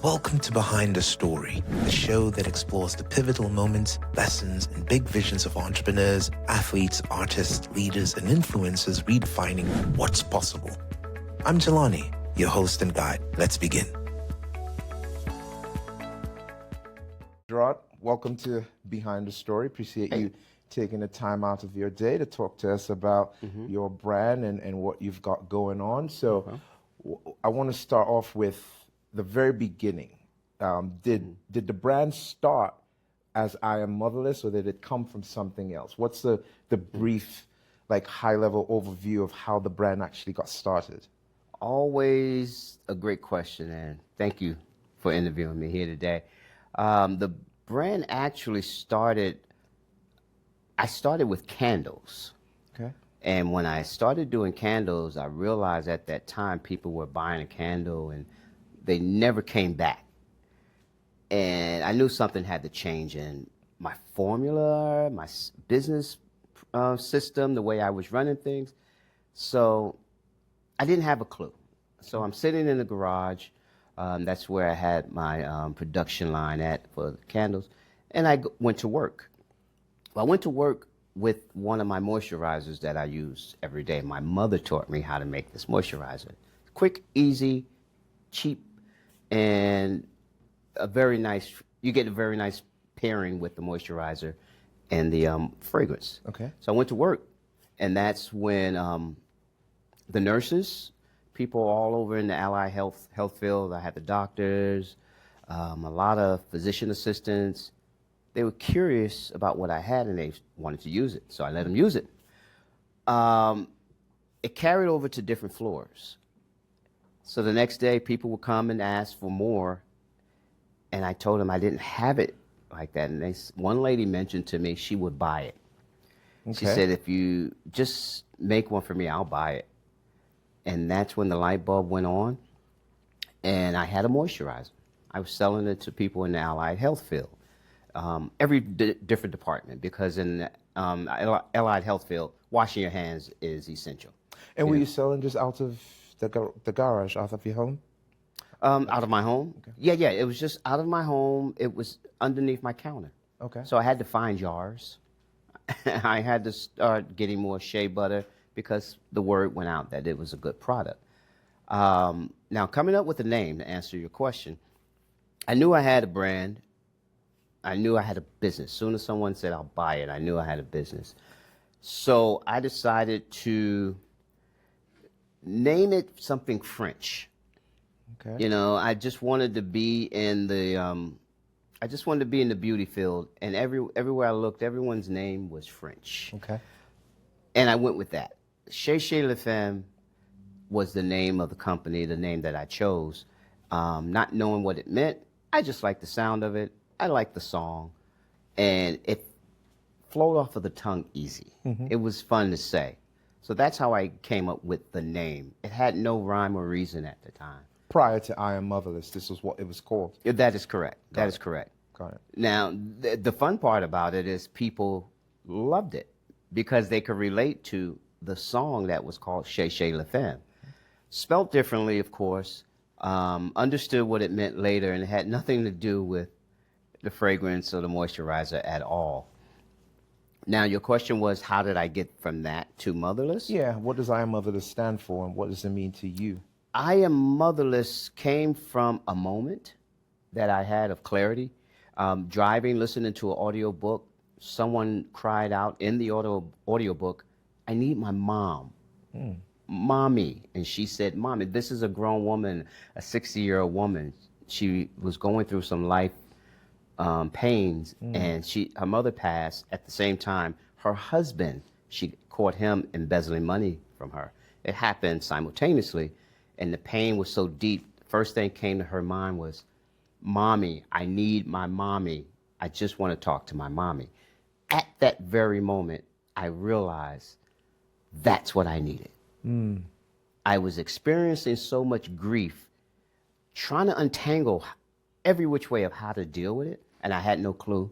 Welcome to Behind the Story, the show that explores the pivotal moments, lessons, and big visions of entrepreneurs, athletes, artists, leaders, and influencers redefining what's possible. I'm Jelani, your host and guide. Let's begin. Gerard, welcome to Behind the Story. Appreciate you taking the time out of your day to talk to us about your brand and what you've got going on. So I want to start off with the very beginning. Did the brand start as I Am Motherless, or did it come from something else? What's the brief, like, high-level overview of how the brand actually got started? Always a great question, and thank you for interviewing me here today. The brand actually started, I started with candles. Okay. And when I started doing candles, I realized at that time people were buying a candle and they never came back. And I knew something had to change in my formula, my business system, the way I was running things. So I didn't have a clue. So I'm sitting in the garage. That's where I had my production line at for the candles. And I went to work. Well, I went to work with one of my moisturizers that I use every day. My mother taught me how to make this moisturizer. Quick, easy, cheap, and a very nice, you get a very nice pairing with the moisturizer and the fragrance. Okay. So I went to work, and that's when the nurses, people all over in the allied health field, I had the doctors, a lot of physician assistants. They were curious about what I had, and they wanted to use it, so I let them use it. It carried over to different floors. So the next day, people would come and ask for more, and I told them I didn't have it like that. And one lady mentioned to me she would buy it. Okay. She said, if you just make one for me, I'll buy it. And that's when the light bulb went on, and I had a moisturizer. I was selling it to people in the allied health field, every different department, because in the allied health field, washing your hands is essential. And were you selling just out of the garage, out of your home? Out of my home? Okay. Yeah, it was just out of my home. It was underneath my counter. Okay. So I had to find jars. I had to start getting more shea butter because the word went out that it was a good product. Now, coming up with a name, to answer your question, I knew I had a brand. I knew I had a business. As soon as someone said, I'll buy it, I knew I had a business. So I decided to name it something French. Okay. You know, I just wanted to be in the, beauty field, and everywhere I looked, everyone's name was French. Okay. And I went with that. Chez La Femme was the name of the company, the name that I chose. Not knowing what it meant, I just liked the sound of it. I liked the song, and it flowed off of the tongue easy. Mm-hmm. It was fun to say. So that's how I came up with the name. It had no rhyme or reason at the time. Prior to I Am Motherless, this was what it was called? That is correct. That is correct. Got it. Now, the fun part about it is people loved it because they could relate to the song that was called Chez La Femme. Spelt differently, of course, understood what it meant later, and it had nothing to do with the fragrance or the moisturizer at all. Now, your question was, how did I get from that to Motherless? Yeah, what does I Am Motherless stand for, and what does it mean to you? I Am Motherless came from a moment that I had of clarity. Driving, listening to an audio book, someone cried out in the audio book, I need my mom. Mommy. And she said, Mommy, this is a grown woman, a 60-year-old woman. She was going through some life pains, and her mother passed. At the same time, her husband, she caught him embezzling money from her. It happened simultaneously, and the pain was so deep. First thing came to her mind was, Mommy, I need my mommy. I just want to talk to my mommy. At that very moment, I realized that's what I needed. I was experiencing so much grief, trying to untangle every which way of how to deal with it, and I had no clue.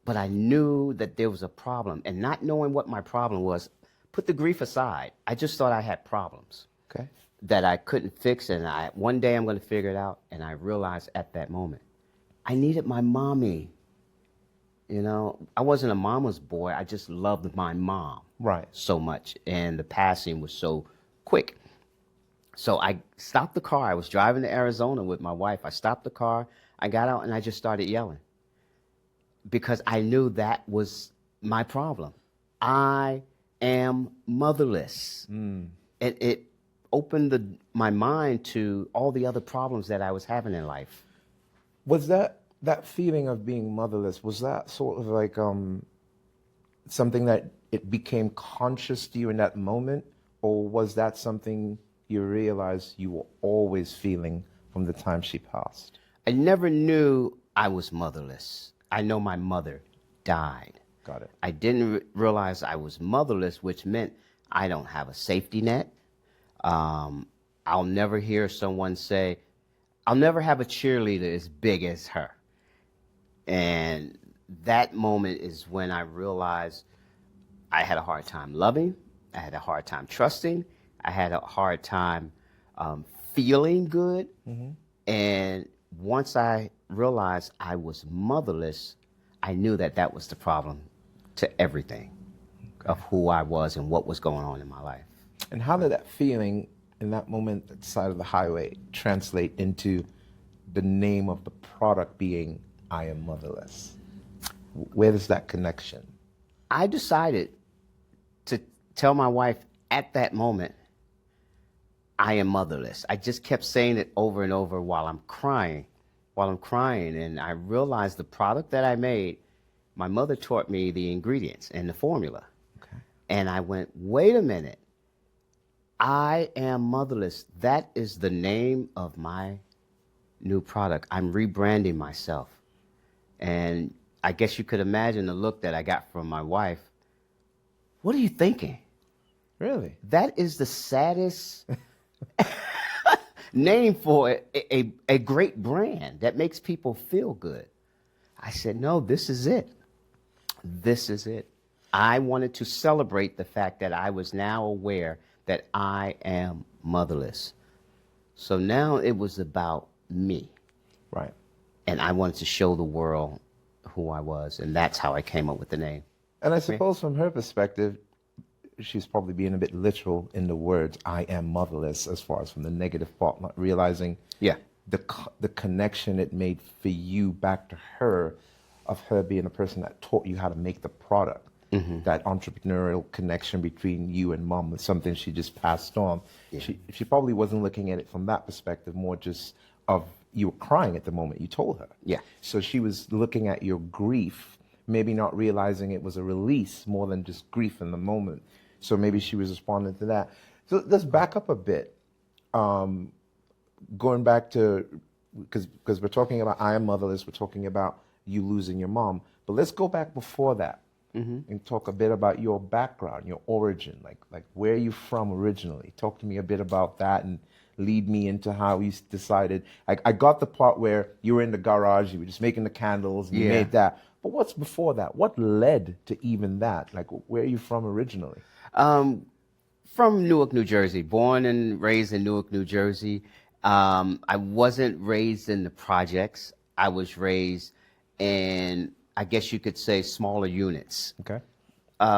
But I knew that there was a problem, and not knowing what my problem was, put the grief aside. I just thought I had problems. Okay. that I couldn't fix, and one day I'm going to figure it out. And I realized at that moment, I needed my mommy. You know, I wasn't a mama's boy. I just loved my mom so much, and the passing was so quick. So I stopped the car. I was driving to Arizona with my wife. I stopped the car. I got out, and I just started yelling because I knew that was my problem. I am motherless. It opened my mind to all the other problems that I was having in life. Was that feeling of being motherless, was that sort of like something that it became conscious to you in that moment, or was that something you realized you were always feeling from the time she passed? I never knew I was motherless. I know my mother died. Got it. I didn't realize I was motherless, which meant I don't have a safety net. I'll never hear someone say, I'll never have a cheerleader as big as her. And that moment is when I realized I had a hard time loving. I had a hard time trusting. I had a hard time feeling good. And once I realized I was motherless, I knew that that was the problem to everything of who I was and what was going on in my life. And how did that feeling in that moment at the side of the highway translate into the name of the product being I Am Motherless? Where is that connection? I decided to tell my wife at that moment, I am motherless. I just kept saying it over and over while I'm crying. And I realized the product that I made, my mother taught me the ingredients and the formula. Okay. And I went, wait a minute. I am motherless. That is the name of my new product. I'm rebranding myself. And I guess you could imagine the look that I got from my wife. What are you thinking? Really? That is the saddest name for a great brand that makes people feel good. I said, no, this is it. This is it. I wanted to celebrate the fact that I was now aware that I am motherless. So now it was about me. Right. And I wanted to show the world who I was, and that's how I came up with the name. And I suppose from her perspective, she's probably being a bit literal in the words, I am motherless, as far as from the negative part, not realizing the connection it made for you back to her, of her being a person that taught you how to make the product. That entrepreneurial connection between you and mom was something she just passed on. Yeah. She probably wasn't looking at it from that perspective, more just of you were crying at the moment you told her. Yeah. So she was looking at your grief, maybe not realizing it was a release more than just grief in the moment. So maybe she was responding to that. So let's back up a bit. Going back to, because we're talking about I Am Motherless, we're talking about you losing your mom, but let's go back before that. And talk a bit about your background, your origin, like where are you from originally? Talk to me a bit about that and lead me into how you decided. I got the part where you were in the garage, you were just making the candles, and you made that. But what's before that? What led to even that? Like, where are you from originally? From Newark, New Jersey, born and raised in Newark, New Jersey. I wasn't raised in the projects. I was raised in, I guess you could say, smaller units. Okay.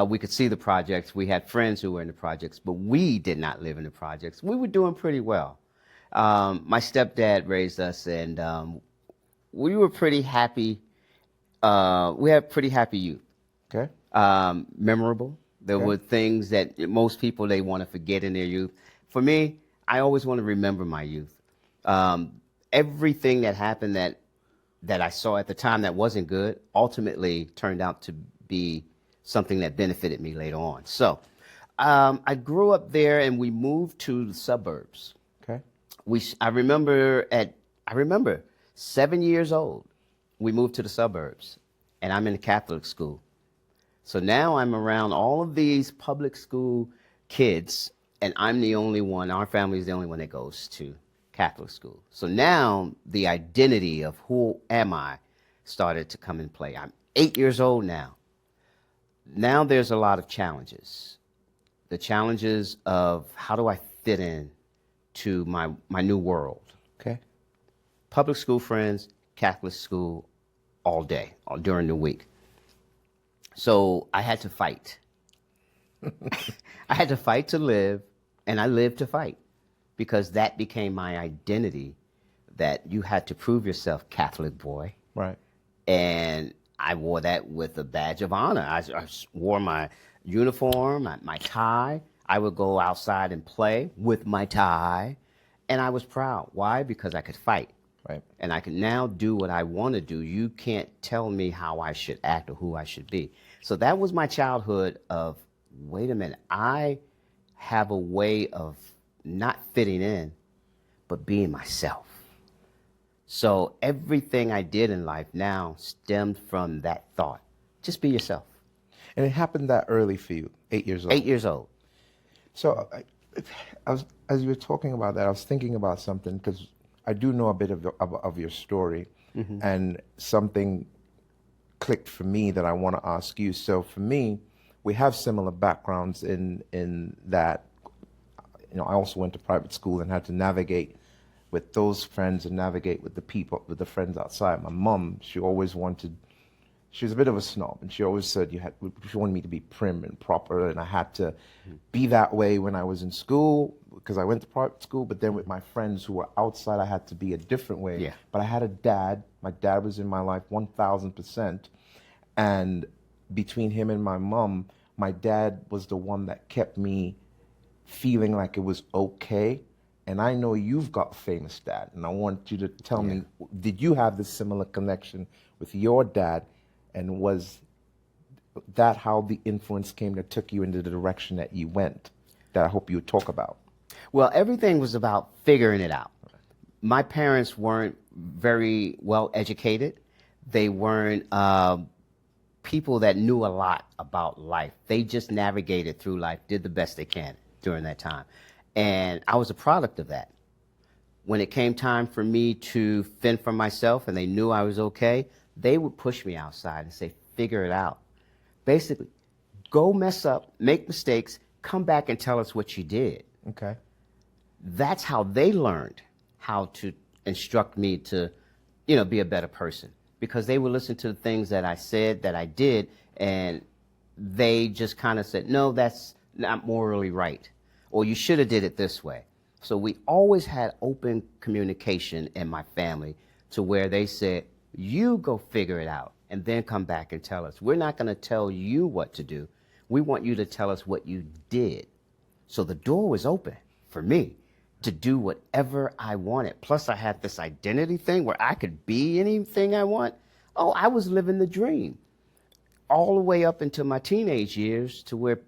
We could see the projects. We had friends who were in the projects, but we did not live in the projects. We were doing pretty well. My stepdad raised us, and we were pretty happy. We had pretty happy youth. Okay. Memorable. There were things that most people, they want to forget in their youth. For me, I always want to remember my youth. Everything that happened that I saw at the time that wasn't good ultimately turned out to be something that benefited me later on. So I grew up there, and we moved to the suburbs. Okay. I remember 7 years old, we moved to the suburbs, and I'm in a Catholic school. So now I'm around all of these public school kids, and I'm the only one, our family is the only one that goes to Catholic school. So now the identity of who am I started to come in play. I'm 8 years old now. Now there's a lot of challenges. The challenges of how do I fit in to my new world. Okay. Public school friends, Catholic school, all day, all during the week. So I had to fight. I had to fight to live, and I lived to fight, because that became my identity, that you had to prove yourself, Catholic boy. Right. And I wore that with a badge of honor. I wore my uniform, my tie. I would go outside and play with my tie, and I was proud. Why? Because I could fight. Right. And I can now do what I want to do. You can't tell me how I should act or who I should be. So that was my childhood of, wait a minute, I have a way of not fitting in, but being myself. So everything I did in life now stemmed from that thought. Just be yourself. And it happened that early for you, 8 years old. 8 years old. So as you were talking about that, I was thinking about something, because I do know a bit of your story, and something clicked for me that I want to ask you. So for me, we have similar backgrounds in that, I also went to private school and had to navigate with those friends and navigate with the people, with the friends outside. My mom, she always wanted, she was a bit of a snob, and she always said she wanted me to be prim and proper, and I had to be that way when I was in school, because I went to private school, but then with my friends who were outside, I had to be a different way. Yeah. But I had a dad. My dad was in my life 1,000%. And between him and my mom, my dad was the one that kept me feeling like it was okay. And I know you've got a famous dad, and I want you to tell me, did you have this similar connection with your dad, and was that how the influence came that took you into the direction that you went, that I hope you would talk about? Well, everything was about figuring it out. My parents weren't very well educated. They weren't people that knew a lot about life. They just navigated through life, did the best they can during that time. And I was a product of that. When it came time for me to fend for myself and they knew I was okay, they would push me outside and say, figure it out. Basically, go mess up, make mistakes, come back and tell us what you did. Okay. That's how they learned how to instruct me to, be a better person. Because they would listen to the things that I said, that I did, and they just kind of said, no, that's not morally right. Or you should have did it this way. So we always had open communication in my family, to where they said, you go figure it out and then come back and tell us. We're not going to tell you what to do. We want you to tell us what you did. So the door was open for me to do whatever I wanted. Plus I had this identity thing where I could be anything I want. Oh, I was living the dream all the way up into my teenage years, to where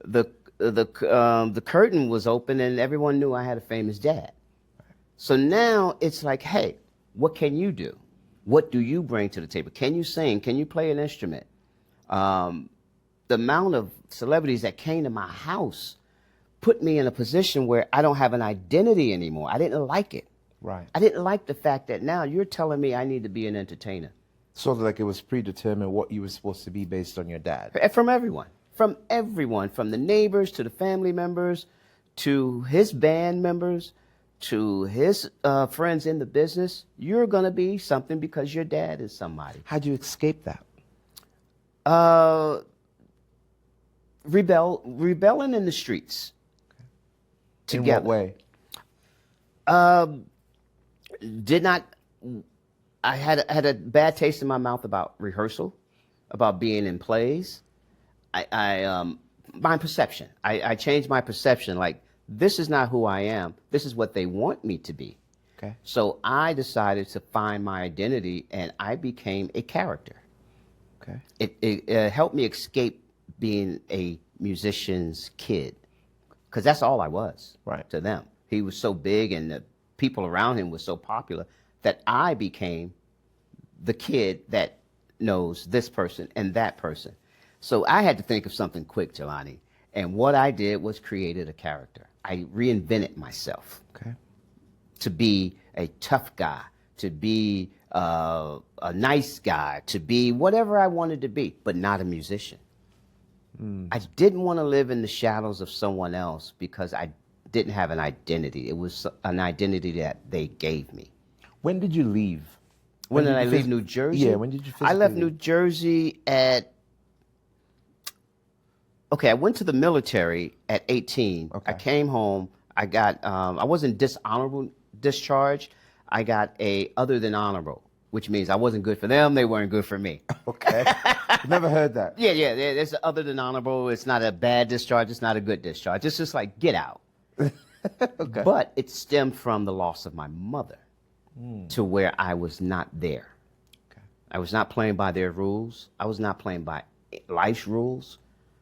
the curtain was open and everyone knew I had a famous dad. So now it's like, hey, what can you do? What do you bring to the table? Can you sing? Can you play an instrument? The amount of celebrities that came to my house put me in a position where I don't have an identity anymore. I didn't like it. Right. I didn't like the fact that now you're telling me I need to be an entertainer. Sort of like it was predetermined what you were supposed to be based on your dad. From everyone. From everyone. From the neighbors to the family members to his band members to his friends in the business. You're going to be something because your dad is somebody. How'd you escape that? Rebelling in the streets. Together. In what way? I had a bad taste in my mouth about rehearsal, about being in plays. My perception. I changed my perception. Like, this is not who I am. This is what they want me to be. Okay. So I decided to find my identity, and I became a character. Okay. It helped me escape being a musician's kid, because that's all I was. Right. To them. He was so big, and the people around him were so popular, that I became the kid that knows this person and that person. So I had to think of something quick, Jelani. And what I did was created a character. I reinvented myself. Okay. To be a tough guy, to be a nice guy, to be whatever I wanted to be, but not a musician. I didn't want to live in the shadows of someone else, because I didn't have an identity. It was an identity that they gave me. When did you leave? When did I leave New Jersey? Yeah, when did you physically I left leave? New Jersey at... Okay, I went to the military at 18. Okay. I came home. I got... I wasn't dishonorable discharged. I got a other than honorable, which means I wasn't good for them. They weren't good for me. Okay. I've never heard that. Yeah. It's other than honorable. It's not a bad discharge. It's not a good discharge. It's just like, get out. Okay. But it stemmed from the loss of my mother to where I was not there. Okay. I was not playing by their rules. I was not playing by life's rules.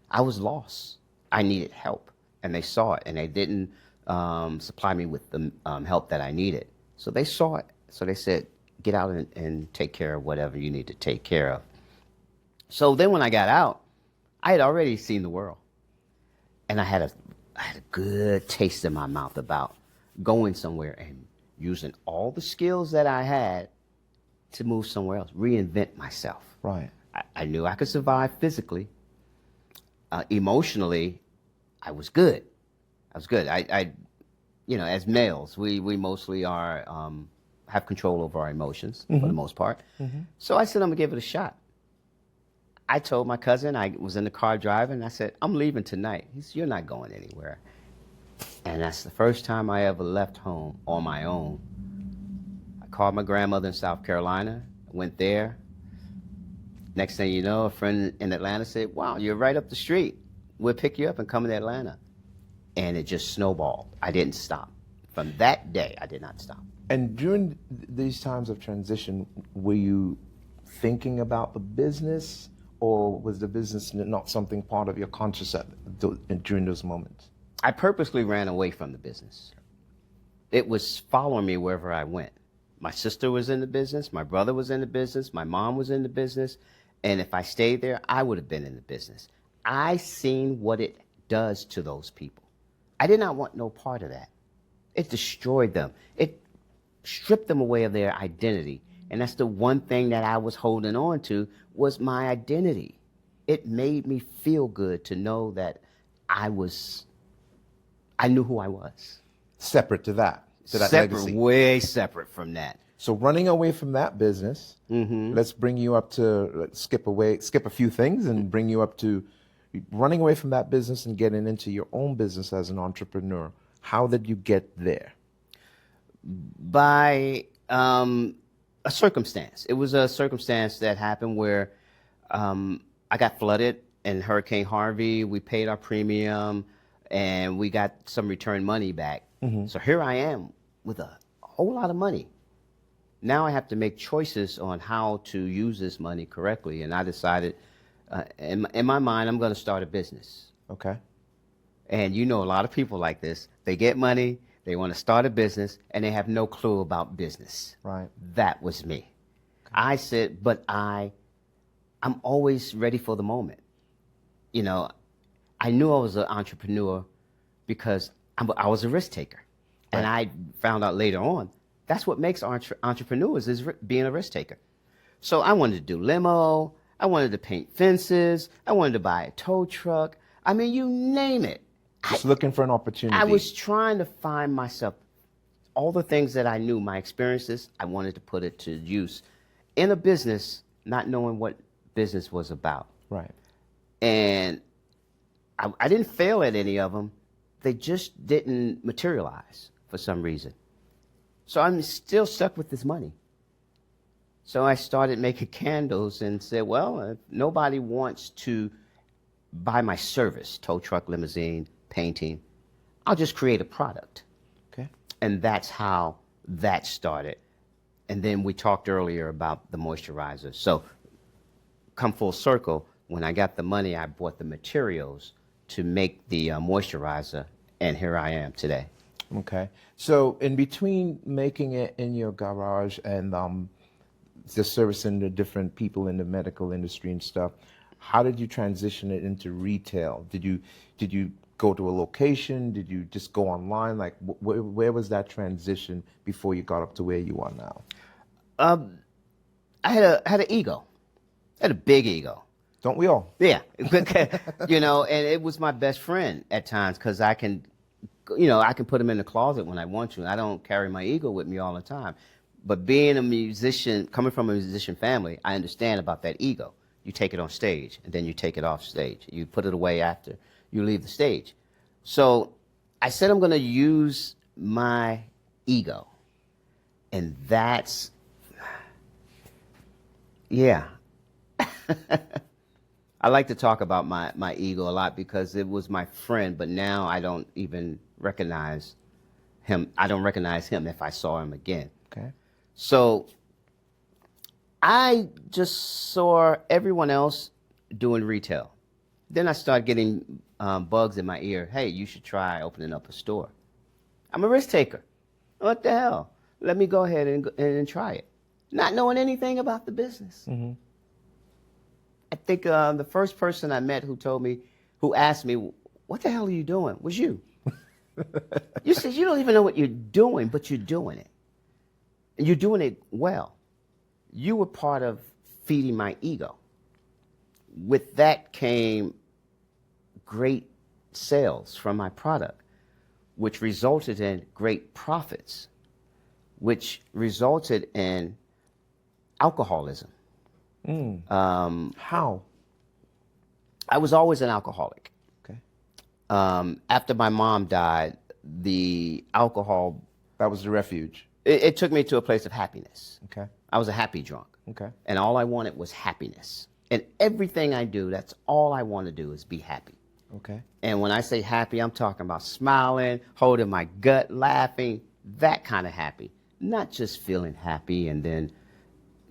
I was lost. I needed help. And they saw it, and they didn't supply me with the help that I needed. So they saw it. So they said, get out and take care of whatever you need to take care of. So then when I got out, I had already seen the world. And I had a good taste in my mouth about going somewhere and using all the skills that I had to move somewhere else, reinvent myself. Right. I knew I could survive physically. Emotionally, I was good. I you know, as males, we mostly are have control over our emotions for the most part. So I said, I'm gonna give it a shot. I told my cousin, I was in the car driving, and I said, I'm leaving tonight. He said, you're not going anywhere. And that's the first time I ever left home on my own. I called my grandmother in South Carolina, went there. Next thing you know, a friend in Atlanta said, wow, you're right up the street. We'll pick you up and come to Atlanta. And it just snowballed. I didn't stop. From that day, I did not stop. And during these times of transition, were you thinking about the business, or was the business not something part of your consciousness during those moments? I purposely ran away from the business. It was following me wherever I went. My sister was in the business, my brother was in the business, my mom was in the business, and if I stayed there, I would have been in the business. I seen what it does to those people. I did not want no part of that. It destroyed them. It stripped them away of their identity. And that's the one thing that I was holding on to, was my identity. It made me feel good to know that I knew who I was. Separate to that Separate, legacy. way separate from that. So running away from that business, let's bring you up to, let's skip a few things and bring you up to running away from that business and getting into your own business as an entrepreneur. How did you get there? By a circumstance. It was a circumstance that happened where I got flooded in Hurricane Harvey. We paid our premium and we got some return money back. So here I am with a whole lot of money. Now I have to make choices on how to use this money correctly. And I decided, in my mind, I'm going to start a business. Okay. And you know a lot of people like this. They get money, they want to start a business, and they have no clue about business. Right. That was me. Okay. I said, but I'm always ready for the moment. You know, I knew I was an entrepreneur because I was a risk taker. Right. And I found out later on, that's what makes entrepreneurs, is being a risk taker. So I wanted to do limo, I wanted to paint fences, I wanted to buy a tow truck. I mean, you name it. Just looking for an opportunity. I was trying to find myself. All the things that I knew, my experiences, I wanted to put it to use in a business, not knowing what business was about. Right. And I didn't fail at any of them. They just didn't materialize for some reason. So I'm still stuck with this money. So I started making candles and said, well, if nobody wants to buy my service, tow truck, limousine, painting, I'll just create a product. Okay. And that's how that started. And then we talked earlier about the moisturizer. So come full circle, when I got the money, I bought the materials to make the moisturizer, and here I am today. Okay. So in between making it in your garage and just servicing the different people in the medical industry and stuff, how did you transition it into retail? Did you go to a location? Did you just go online? Like, where was that transition before you got up to where you are now? I had an ego. I had a big ego. Don't we all? Yeah. You know, and it was my best friend at times because I can I can put them in the closet when I want to. I don't carry my ego with me all the time. But being a musician, coming from a musician family, I understand about that ego. You take it on stage, and then you take it off stage. You put it away after you leave the stage. So I said I'm going to use my ego. And that's, yeah. I like to talk about my ego a lot because it was my friend, but now I don't even recognize him. I don't recognize him if I saw him again. Okay. So I just saw everyone else doing retail. Then I started getting bugs in my ear. Hey, you should try opening up a store. I'm a risk taker. What the hell? Let me go ahead and try it. Not knowing anything about the business. Mm-hmm. I think the first person I met who asked me, what the hell are you doing, was you. You said you don't even know what you're doing, but you're doing it. And you're doing it well. You were part of feeding my ego. With that came great sales from my product, which resulted in great profits, which resulted in alcoholism. How? I was always an alcoholic. Okay. After my mom died, the alcohol... That was the refuge. It took me to a place of happiness. Okay. I was a happy drunk. Okay. And all I wanted was happiness. And everything I do, that's all I want to do is be happy. Okay. And when I say happy, I'm talking about smiling, holding my gut, laughing, that kind of happy. Not just feeling happy and then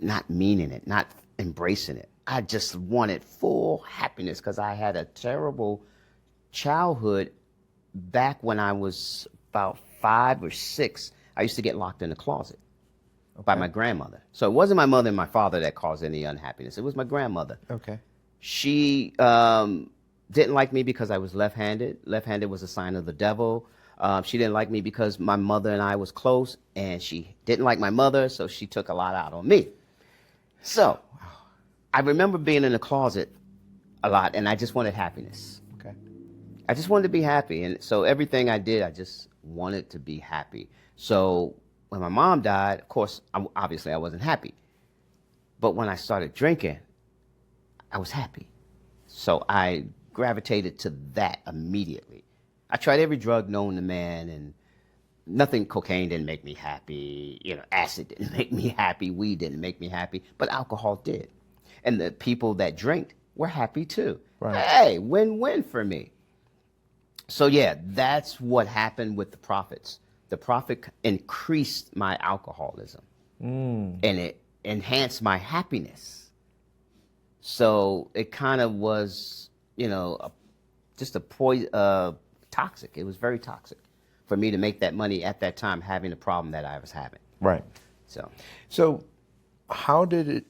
not meaning it, not embracing it. I just wanted full happiness because I had a terrible childhood. Back when I was about 5 or 6, I used to get locked in the closet by my grandmother. So it wasn't my mother and my father that caused any unhappiness. It was my grandmother. Okay. She didn't like me because I was left-handed. Left-handed was a sign of the devil. She didn't like me because my mother and I was close, and she didn't like my mother, so she took a lot out on me. So I remember being in the closet a lot, and I just wanted happiness. Okay. I just wanted to be happy, and so everything I did, I just wanted to be happy. So when my mom died, of course, obviously I wasn't happy. But when I started drinking, I was happy. So I gravitated to that immediately. I tried every drug known to man, and nothing. Cocaine didn't make me happy. Acid didn't make me happy. Weed didn't make me happy. But alcohol did. And the people that drank were happy too. Right. Hey, win-win for me. So yeah, that's what happened with the profits. The profit increased my alcoholism, and it enhanced my happiness. So it kind of was, just toxic. It was very toxic for me to make that money at that time, having the problem that I was having. Right. So how did it,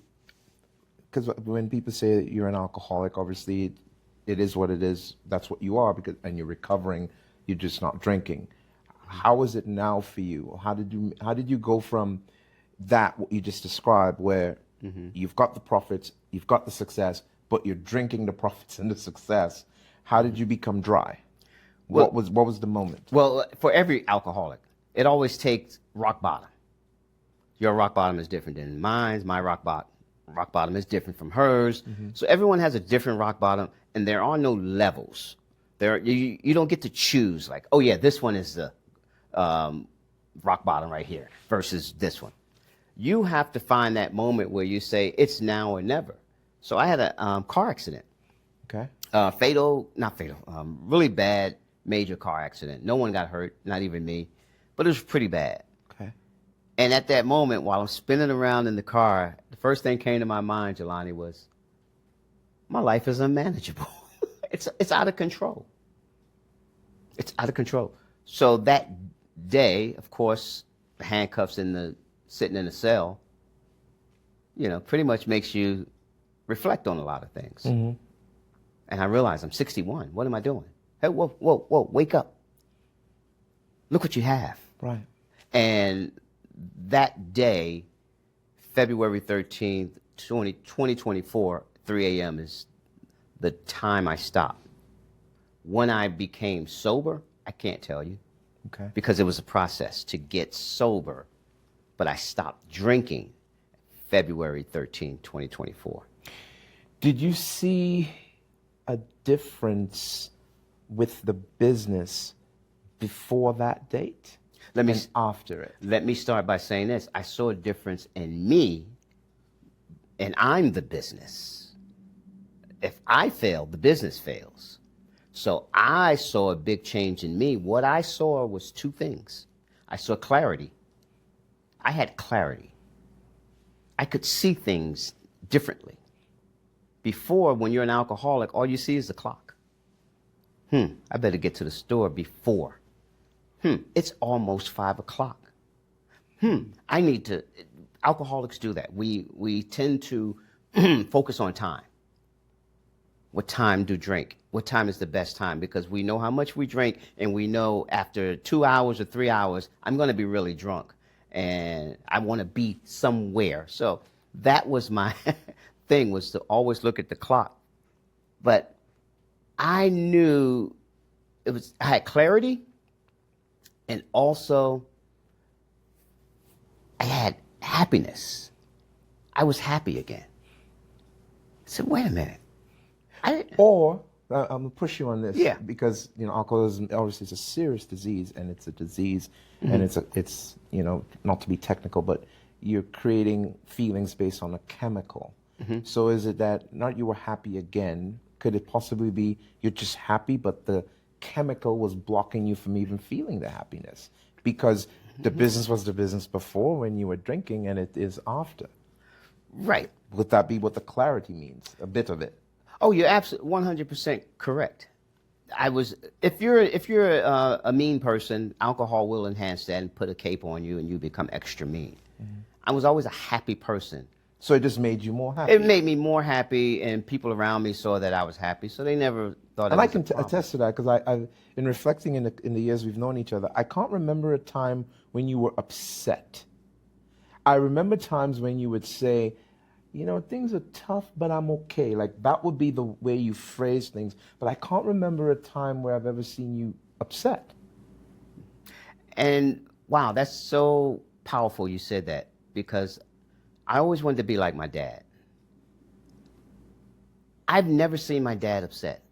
because when people say that you're an alcoholic, obviously it is what it is. That's what you are, and you're recovering. You're just not drinking. How is it now for you? How did you go from that, what you just described, where you've got the profits, you've got the success, but you're drinking the profits and the success? How did you become dry? What was the moment? Well, for every alcoholic, it always takes rock bottom. Your rock bottom is different than mine. My rock bottom is different from hers. So everyone has a different rock bottom, and there are no levels. You don't get to choose like, oh yeah, this one is the rock bottom right here versus this one. You have to find that moment where you say it's now or never. So I had a car accident. Okay. Really bad, major car accident. No one got hurt, not even me, but it was pretty bad. Okay. And at that moment, while I'm spinning around in the car, the first thing came to my mind, Jelani, was my life is unmanageable. It's out of control. It's out of control. So that day, of course, the handcuffs sitting in the cell, pretty much makes you reflect on a lot of things. And I realized I'm 61. What am I doing? Hey, whoa, wake up. Look what you have. Right. And that day, February 13th, 2024, 3 a.m. is the time I stopped. When I became sober, I can't tell you. Okay. because it was a process to get sober. But I stopped drinking February 13, 2024. Did you see a difference with the business before that date and after it? Let me start by saying this. I saw a difference in me, and I'm the business. If I fail, the business fails. So I saw a big change in me. What I saw was two things. I saw clarity. I had clarity. I could see things differently. Before, when you're an alcoholic, all you see is the clock. I better get to the store before. It's almost 5 o'clock. I need to. Alcoholics do that. We tend to focus on time. What time to drink? What time is the best time? Because we know how much we drink, and we know after 2 hours or 3 hours, I'm going to be really drunk, and I want to be somewhere. So that was my thing, was to always look at the clock. But I knew I had clarity, and also I had happiness. I was happy again. I said, wait a minute. Or I'm gonna push you on this, Yeah. because alcoholism obviously is a serious disease, and it's a disease, and it's not to be technical, but you're creating feelings based on a chemical. So is it that not you were happy again? Could it possibly be you're just happy, but the chemical was blocking you from even feeling the happiness? Because the business was the business before when you were drinking, and it is after. Right. Would that be what the clarity means? A bit of it. Oh, you're absolutely 100% correct. If you're a mean person, alcohol will enhance that and put a cape on you, and you become extra mean. I was always a happy person. So it just made you more happy. It made me more happy, and people around me saw that I was happy, so they never thought. And I can attest to that, because I, in reflecting in the years we've known each other, I can't remember a time when you were upset. I remember times when you would say, things are tough, but I'm okay. Like, that would be the way you phrase things. But I can't remember a time where I've ever seen you upset. And wow, that's so powerful you said that, because I always wanted to be like my dad. I've never seen my dad upset.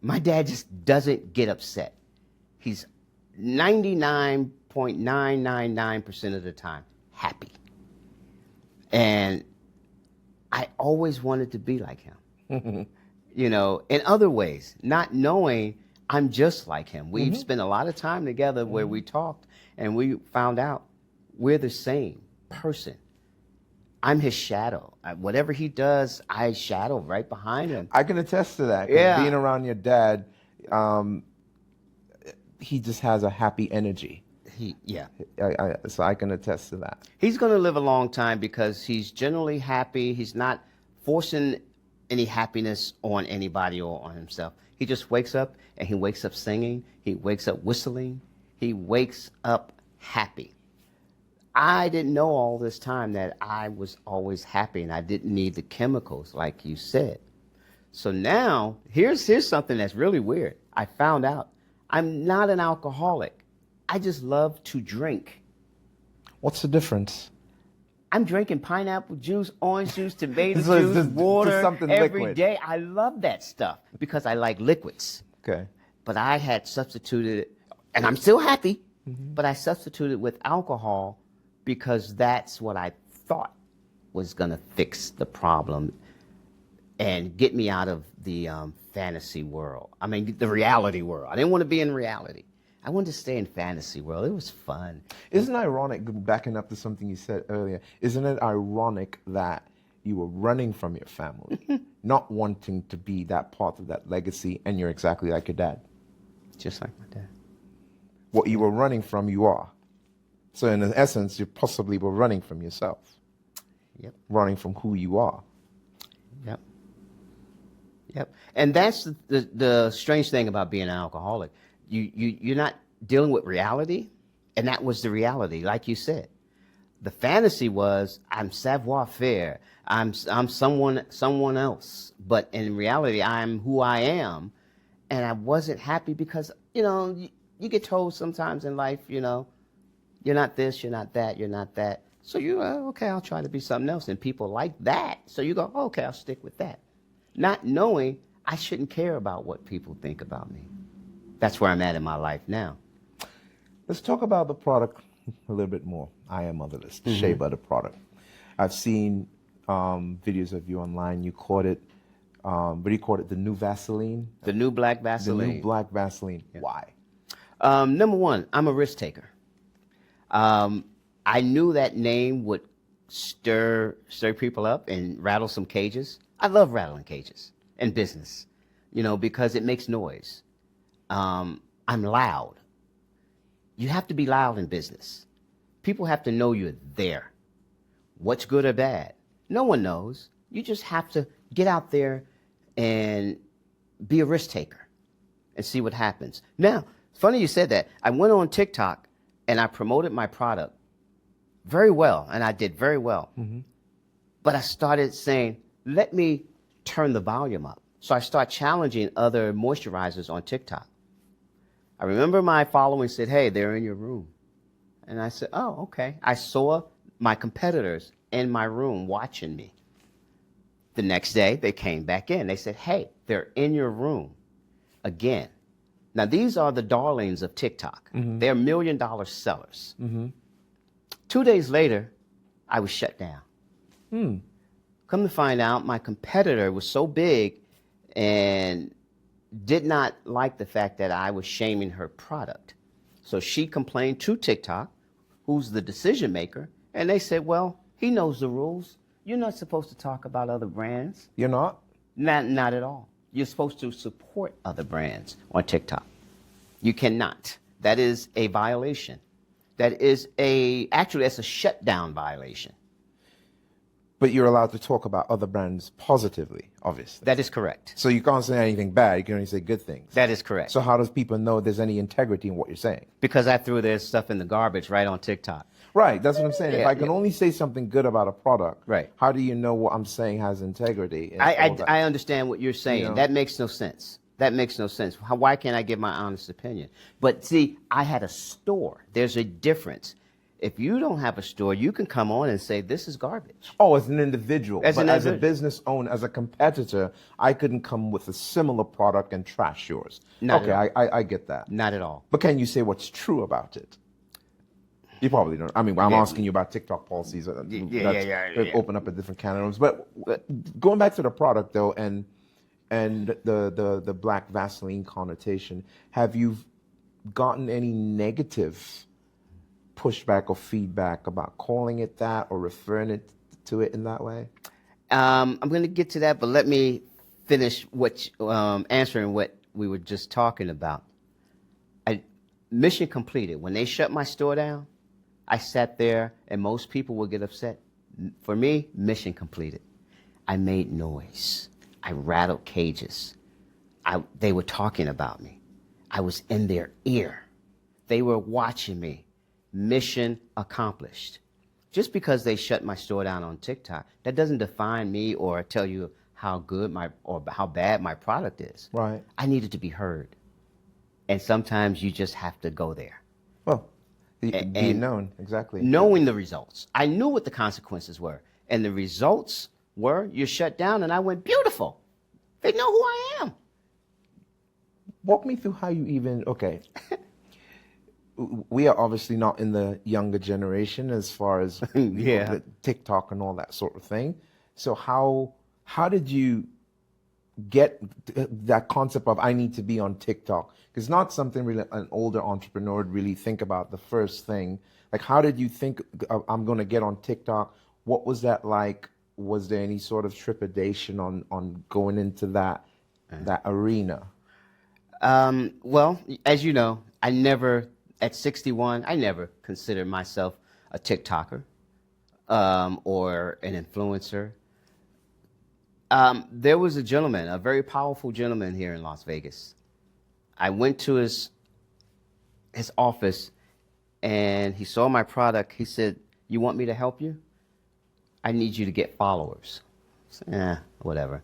My dad just doesn't get upset. He's 99.999% of the time happy. And I always wanted to be like him. In other ways, not knowing I'm just like him. We've spent a lot of time together where we talked, and we found out we're the same person. I'm his shadow. Whatever he does, I shadow right behind him. I can attest to that. 'Cause being around your dad, he just has a happy energy. So I can attest to that. He's going to live a long time because he's generally happy. He's not forcing any happiness on anybody or on himself. He just wakes up, and he wakes up singing. He wakes up whistling. He wakes up happy. I didn't know all this time that I was always happy, and I didn't need the chemicals like you said. So now, here's something that's really weird. I found out I'm not an alcoholic. I just love to drink. What's the difference? I'm drinking pineapple juice, orange juice, tomato juice, water every day. I love that stuff because I like liquids. Okay. But I had substituted, and I'm still happy, but I substituted with alcohol because that's what I thought was going to fix the problem and get me out of the fantasy world. I mean, the reality world. I didn't want to be in reality. I wanted to stay in fantasy world. It was fun. Isn't it ironic, backing up to something you said earlier, isn't it ironic that you were running from your family, not wanting to be that part of that legacy, and you're exactly like your dad? Just like my dad. What you were running from, you are. So in essence, you possibly were running from yourself. Yep. Running from who you are. Yep. And that's the strange thing about being an alcoholic. You're not dealing with reality, and that was the reality, like you said. The fantasy was I'm savoir-faire, I'm someone else, but in reality I'm who I am, and I wasn't happy because you get told sometimes in life, you know, you're not this, you're not that, you're not that. So you, okay, I'll try to be something else. And people like that. So you go, okay, I'll stick with that. Not knowing I shouldn't care about what people think about me. That's where I'm at in my life now. Let's talk about the product a little bit more. I Am Motherless, the shea butter product. I've seen videos of you online. You called it, what do you call it, the new Vaseline? The new black Vaseline. The new black Vaseline. Yeah. Why? Number one, I'm a risk taker. I knew that name would stir people up and rattle some cages. I love rattling cages in business, you know, because it makes noise. I'm loud. You have to be loud in business. People have to know you're there. What's good or bad? No one knows. You just have to get out there and be a risk taker and see what happens. Now, it's funny you said that. I went on TikTok and I promoted my product very well, and I did very well. But I started saying, let me turn the volume up. So I start challenging other moisturizers on TikTok. I remember my following said, hey, they're in your room. And I said, oh, okay. I saw my competitors in my room watching me. The next day, they came back in. They said, hey, they're in your room again. Now, these are the darlings of TikTok. They're $1 million sellers. 2 days later, I was shut down. Come to find out, my competitor was so big and did not like the fact that I was shaming her product. So she complained to TikTok, who's the decision maker, and they said, well, he knows the rules. You're not supposed to talk about other brands. You're not? Not at all. You're supposed to support other brands on TikTok. You cannot. That is a violation. Actually, that's a shutdown violation. But you're allowed to talk about other brands positively, obviously. That is correct. So you can't say anything bad. You can only say good things. That is correct. So how does people know there's any integrity in what you're saying? Because I threw their stuff in the garbage right on TikTok. Right. That's what I'm saying. Yeah, if I can only say something good about a product, right, how do you know what I'm saying has integrity? I understand what you're saying. You know? That makes no sense. That makes no sense. Why can't I give my honest opinion? But see, I had a store. There's a difference. If you don't have a store, you can come on and say, this is garbage. Oh, as an individual. As a business owner, as a competitor, I couldn't come with a similar product and trash yours. Not okay, I get that. Not at all. But can you say what's true about it? You probably don't. I mean, I'm asking you about TikTok policies. Open up a different can of worms. But going back to the product, though, and the black Vaseline connotation, have you gotten any negative pushback or feedback about calling it that or referring it to it in that way? I'm going to get to that, but let me finish answering what we were just talking about. Mission completed. When they shut my store down, I sat there, and most people would get upset. For me, mission completed. I made noise. I rattled cages. They were talking about me. I was in their ear. They were watching me. Mission accomplished. Just because they shut my store down on TikTok, that doesn't define me or tell you how good or how bad my product is. Right. I needed to be heard. And sometimes you just have to go there. Well, being known, exactly. Knowing the results. I knew what the consequences were. And the results were you're shut down, and I went, beautiful. They know who I am. Walk me through how you even, okay. We are obviously not in the younger generation as far as the TikTok and all that sort of thing. So how did you get that concept of I need to be on TikTok? Because not something really an older entrepreneur would really think about the first thing. Like, how did you think I'm going to get on TikTok? What was that like? Was there any sort of trepidation on going into that arena? Well, as you know, at 61, I never considered myself a TikToker or an influencer. There was a gentleman, a very powerful gentleman here in Las Vegas. I went to his office, and he saw my product. He said, you want me to help you? I need you to get followers. I said, whatever.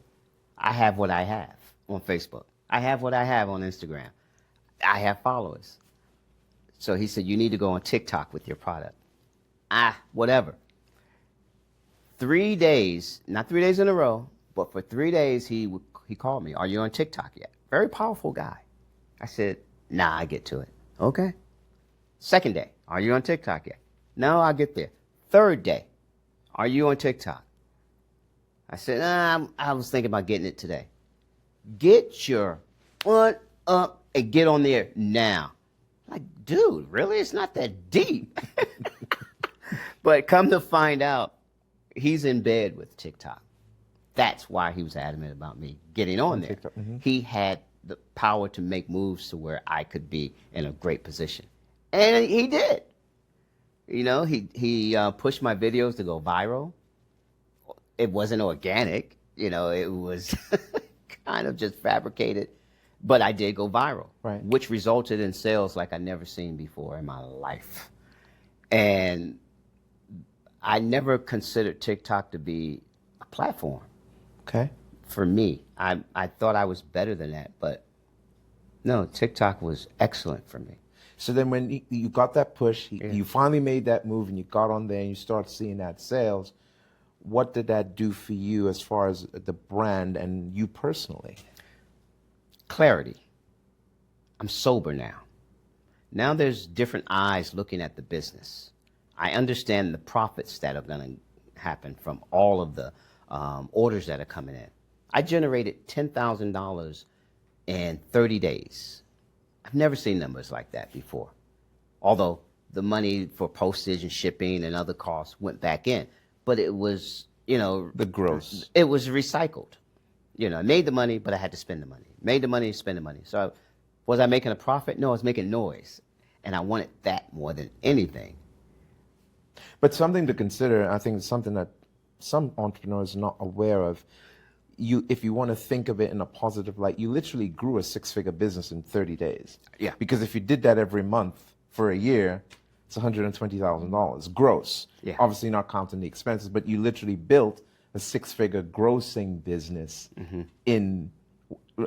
I have what I have on Facebook. I have what I have on Instagram. I have followers. So he said, you need to go on TikTok with your product. Whatever. 3 days, not 3 days in a row, but for 3 days, he called me. Are you on TikTok yet? Very powerful guy. I said, nah, I get to it. Okay. Second day, are you on TikTok yet? No, I'll get there. Third day, are you on TikTok? I said, I was thinking about getting it today. Get your butt up and get on there now. Like, dude, really? It's not that deep. But come to find out, he's in bed with TikTok. That's why he was adamant about me getting on there. Mm-hmm. He had the power to make moves to where I could be in a great position. And he did. You know, he pushed my videos to go viral. It wasn't organic. You know, it was kind of just fabricated. But I did go viral, right, which resulted in sales like I'd never seen before in my life. And I never considered TikTok to be a platform. Okay. For me, I thought I was better than that, but no, TikTok was excellent for me. So then when you got that push, you finally made that move and you got on there and you started seeing that sales, what did that do for you as far as the brand and you personally? Clarity. I'm sober now. Now there's different eyes looking at the business. I understand the profits that are going to happen from all of the orders that are coming in. I generated $10,000 in 30 days. I've never seen numbers like that before. Although the money for postage and shipping and other costs went back in. But it was, you know, the gross. It was recycled. You know, I made the money, but I had to spend the money. Made the money, spend the money. So was I making a profit? No, I was making noise. And I wanted that more than anything. But something to consider, I think it's something that some entrepreneurs are not aware of. If you want to think of it in a positive light, you literally grew a six-figure business in 30 days. Yeah. Because if you did that every month for a year, it's $120,000 gross. Yeah. Obviously not counting the expenses, but you literally built a six-figure grossing business in,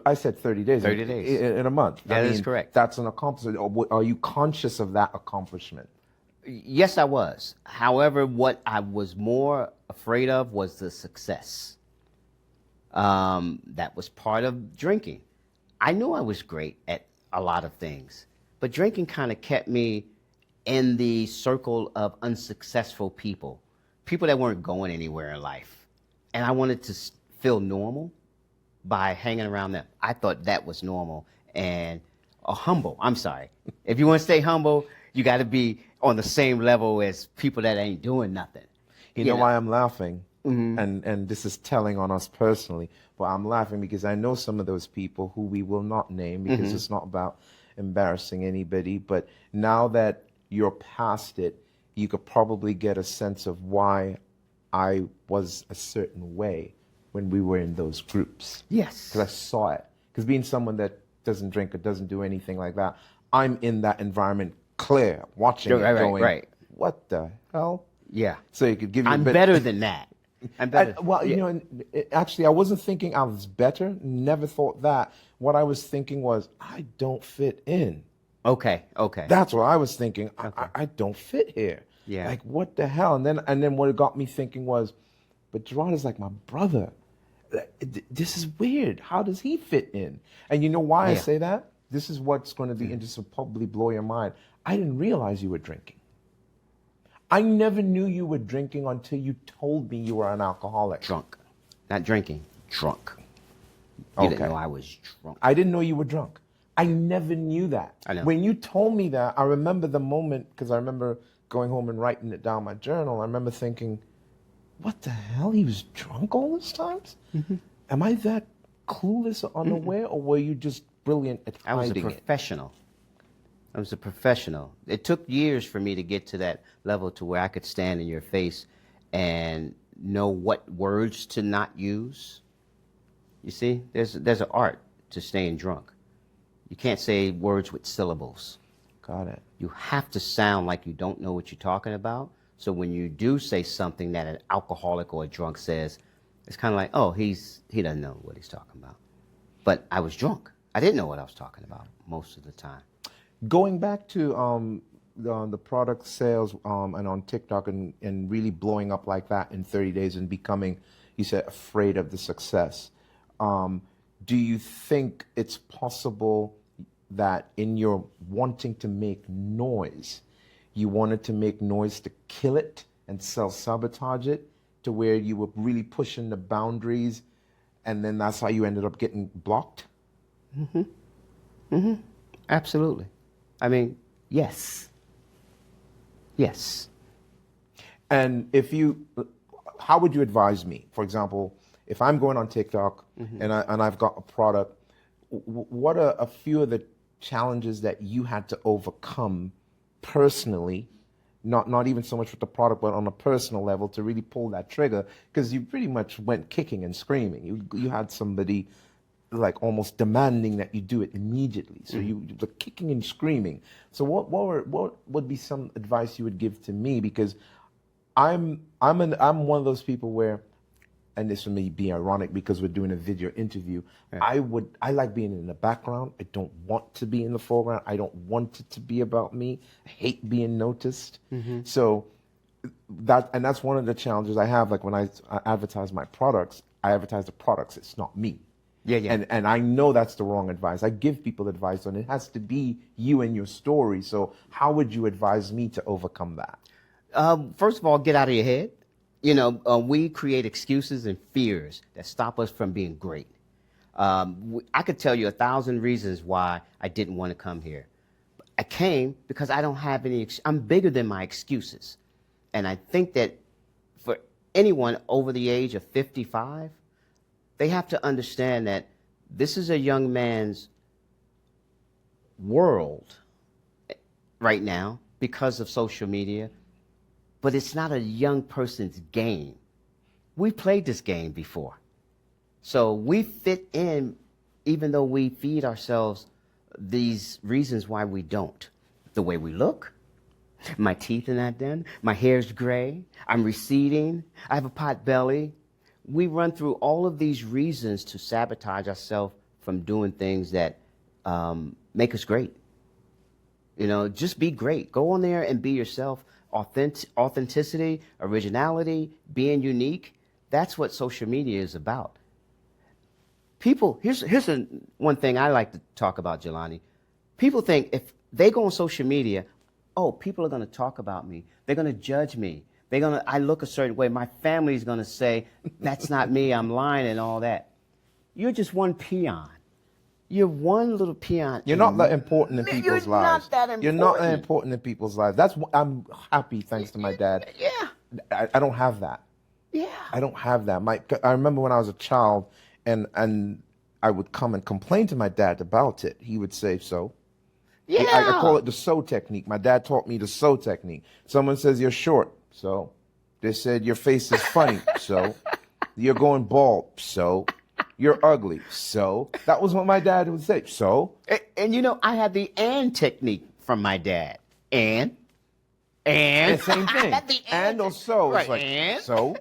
I said 30 days. 30 days. In a month. That is correct. That's an accomplishment. Are you conscious of that accomplishment? Yes, I was. However, what I was more afraid of was the success. That was part of drinking. I knew I was great at a lot of things, but drinking kind of kept me in the circle of unsuccessful people that weren't going anywhere in life. And I wanted to feel normal by hanging around them. I thought that was normal and humble. I'm sorry. If you want to stay humble, you got to be on the same level as people that ain't doing nothing. You know why I'm laughing? And this is telling on us personally, but I'm laughing because I know some of those people who we will not name because it's not about embarrassing anybody. But now that you're past it, you could probably get a sense of why I was a certain way when we were in those groups. Yes. Because I saw it. Because being someone that doesn't drink or doesn't do anything like that, I'm in that environment clear, watching it going, what the hell? Yeah. So you could give you I'm better than that. I'm better. You know, actually, I wasn't thinking I was better. Never thought that. What I was thinking was, I don't fit in. Okay. That's what I was thinking. I don't fit here. Yeah. Like, what the hell? And then what it got me thinking was, but Gerard is like my brother. This is weird. How does he fit in? And you know why I say that? This is what's going to be interesting, probably blow your mind. I didn't realize you were drinking. I never knew you were drinking until you told me you were an alcoholic. Drunk. Not drinking. Drunk. You didn't know I was drunk. I didn't know you were drunk. I never knew that. I know. When you told me that, I remember the moment, because I remember going home and writing it down in my journal. I remember thinking, what the hell? He was drunk all this time? Am I that clueless or unaware, or were you just brilliant at hiding it? I was a professional. It took years for me to get to that level to where I could stand in your face and know what words to not use. You see, there's an art to staying drunk. You can't say words with syllables. Got it. You have to sound like you don't know what you're talking about. So when you do say something that an alcoholic or a drunk says, it's kind of like, oh, he doesn't know what he's talking about. But I was drunk. I didn't know what I was talking about most of the time. Going back to the product sales and on TikTok and really blowing up like that in 30 days and becoming, you said, afraid of the success. Do you think it's possible that in your wanting to make noise, you wanted to make noise to kill it and self-sabotage it to where you were really pushing the boundaries, and then that's how you ended up getting blocked? Absolutely. I mean, yes. Yes. And how would you advise me? For example, if I'm going on TikTok and I've got a product, what are a few of the challenges that you had to overcome personally, not even so much with the product, but on a personal level to really pull that trigger? Because you pretty much went kicking and screaming. You had somebody like almost demanding that you do it immediately. So you were kicking and screaming. So what would be some advice you would give to me? Because I'm one of those people where, and this may be ironic because we're doing a video interview, I like being in the background. I don't want to be in the foreground. I don't want it to be about me. I hate being noticed. So that's one of the challenges I have. Like when I advertise my products, I advertise the products. It's not me. Yeah. And I know that's the wrong advice. I give people advice on it. It has to be you and your story. So how would you advise me to overcome that? First of all, get out of your head. You know, we create excuses and fears that stop us from being great. I could tell you 1,000 reasons why I didn't want to come here. I came because I don't have any, I'm bigger than my excuses. And I think that for anyone over the age of 55, they have to understand that this is a young man's world right now because of social media, but it's not a young person's game. We played this game before. So we fit in, even though we feed ourselves these reasons why we don't. The way we look, my teeth are not done, my hair's gray, I'm receding, I have a pot belly. We run through all of these reasons to sabotage ourselves from doing things that make us great. You know, just be great. Go on there and be yourself. Authenticity, originality, being unique. That's what social media is about. People, here's one thing I like to talk about, Jelani. People think if they go on social media, oh, people are going to talk about me. They're going to judge me. I look a certain way. My family's going to say, that's not me, I'm lying and all that. You're just one peon. You're one little peon. You're not that important in people's lives. You're not that important. You're not that important in people's lives. I'm happy, thanks to my dad. Yeah. I don't have that. Yeah. I don't have that. I remember when I was a child and I would come and complain to my dad about it. He would say, so. Yeah. I call it the sew technique. My dad taught me the sew technique. Someone says you're short, so. They said your face is funny, so. You're going bald, so. You're ugly, so. That was what my dad would say, so. And you know, I had the and technique from my dad. And. The same thing. And or so. Right. It's like, And. so.